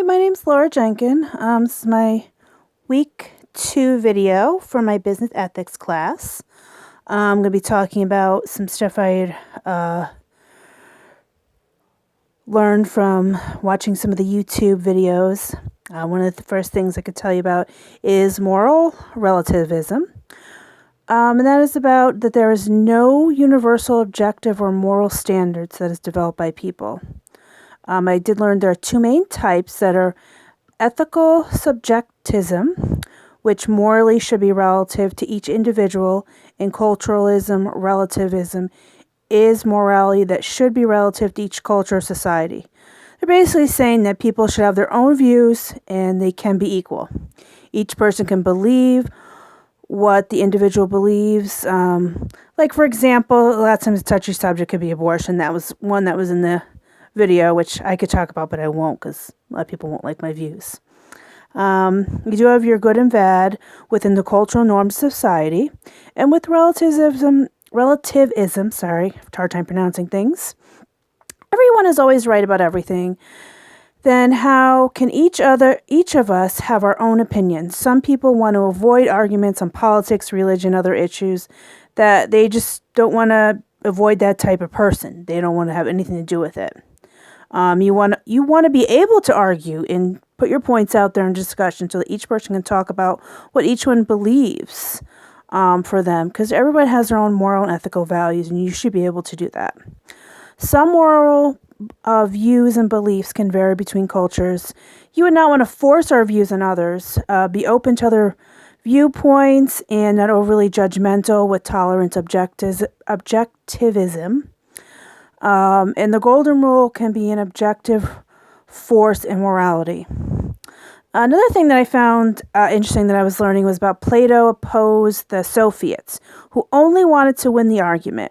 My name's Laura Jenkin. This is my week 2 video for my business ethics class. I'm going to be talking about some stuff I learned from watching some of the YouTube videos. One of the first things I could tell you about is moral relativism. And that is about that there is no universal objective or moral standards that is developed by people. I did learn there are two main types that are ethical subjectivism, which morally should be relative to each individual, and culturalism, relativism, is morality that should be relative to each culture or society. They're basically saying that people should have their own views and they can be equal. Each person can believe what the individual believes. Like, for example, a lot of times a touchy subject could be abortion. That was one that was in the video, which I could talk about, but I won't because a lot of people won't like my views. You do have your good and bad within the cultural norms of society. And with relativism, sorry, I have a hard time pronouncing things. Everyone is always right about everything. Then how can each of us have our own opinions? Some people want to avoid arguments on politics, religion, other issues, that they just don't want to avoid that type of person. They don't want to have anything to do with it. You want to be able to argue and put your points out there in discussion so that each person can talk about what each one believes for them, because everybody has their own moral and ethical values, and you should be able to do that. Some moral views and beliefs can vary between cultures. You would not want to force our views on others. Be open to other viewpoints and not overly judgmental with tolerance, objectivism. And the golden rule can be an objective force in morality. Another thing that I found interesting that I was learning was about Plato opposed the Sophists, who only wanted to win the argument.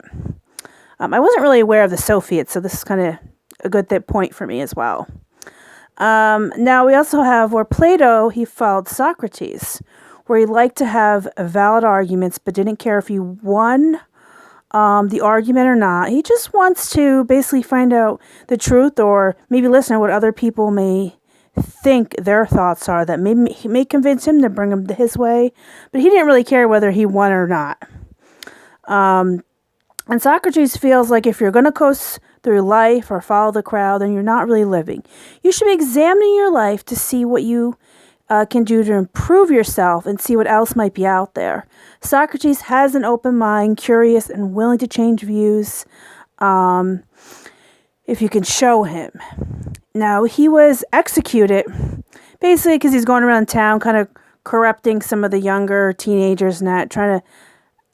I wasn't really aware of the Sophists, so this is kind of a good point for me as well. Now we also have where Plato, he followed Socrates, where he liked to have valid arguments, but didn't care if he won the argument or not. He just wants to basically find out the truth, or maybe listen to what other people may think their thoughts are that may convince him to bring him his way, but he didn't really care whether he won or not. And Socrates feels like if you're going to coast through life or follow the crowd, then you're not really living. You should be examining your life to see what you can do to improve yourself and see what else might be out there. Socrates has an open mind, curious and willing to change views if you can show him. Now, he was executed basically because he's going around town kind of corrupting some of the younger teenagers and that, trying to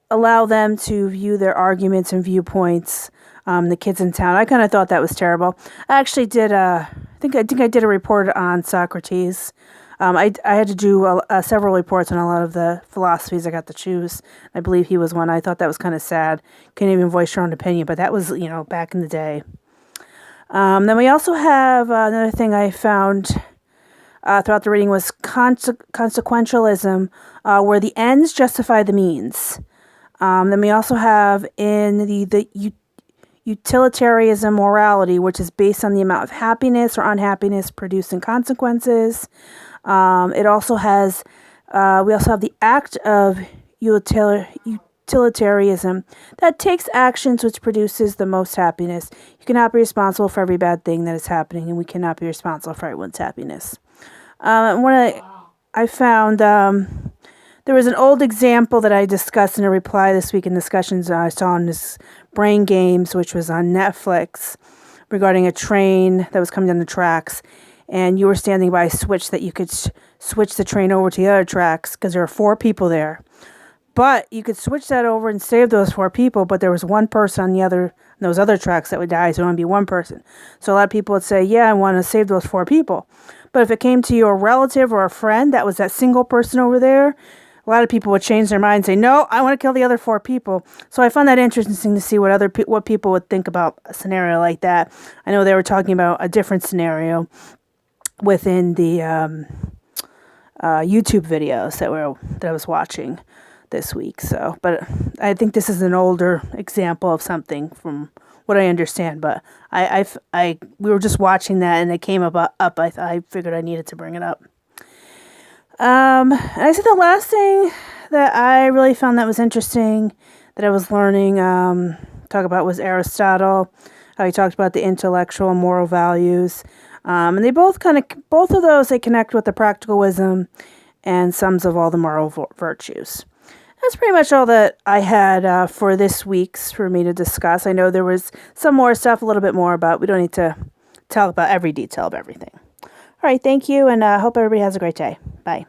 allow them to view their arguments and viewpoints, the kids in town. I kind of thought that was terrible. I actually did I think I did a report on Socrates. I had to do several reports on a lot of the philosophies I got to choose. I believe he was one. I thought that was kind of sad. Couldn't even voice your own opinion, but that was, back in the day. Then we also have another thing I found throughout the reading was consequentialism, where the ends justify the means. Then we also have in the utilitarianism morality, which is based on the amount of happiness or unhappiness producing consequences. It also has, we also have the act of utilitarianism that takes actions which produces the most happiness. You cannot be responsible for every bad thing that is happening, and we cannot be responsible for everyone's happiness. I found, there was an old example that I discussed in a reply this week in discussions I saw on this Brain Games, which was on Netflix, regarding a train that was coming down the tracks, and you were standing by a switch that you could switch the train over to the other tracks because there were 4 people there. But you could switch that over and save those 4 people, but there was one person on those other tracks that would die, so it would only be one person. So a lot of people would say, yeah, I want to save those 4 people. But if it came to your relative or a friend that was that single person over there, a lot of people would change their mind and say, no, I want to kill the other 4 people. So I found that interesting to see what people would think about a scenario like that. I know they were talking about a different scenario within the YouTube videos that I was watching this week. But I think this is an older example of something from what I understand. But we were just watching that, and it came up. I figured I needed to bring it up. And I said the last thing that I really found that was interesting that I was learning talk about was Aristotle. How he talked about the intellectual and moral values, and they both of those they connect with the practical wisdom and sums of all the moral virtues. That's pretty much all that I had for this week's for me to discuss. I know there was some more stuff, a little bit more, but we don't need to talk about every detail of everything. All right, thank you, and hope everybody has a great day. Bye.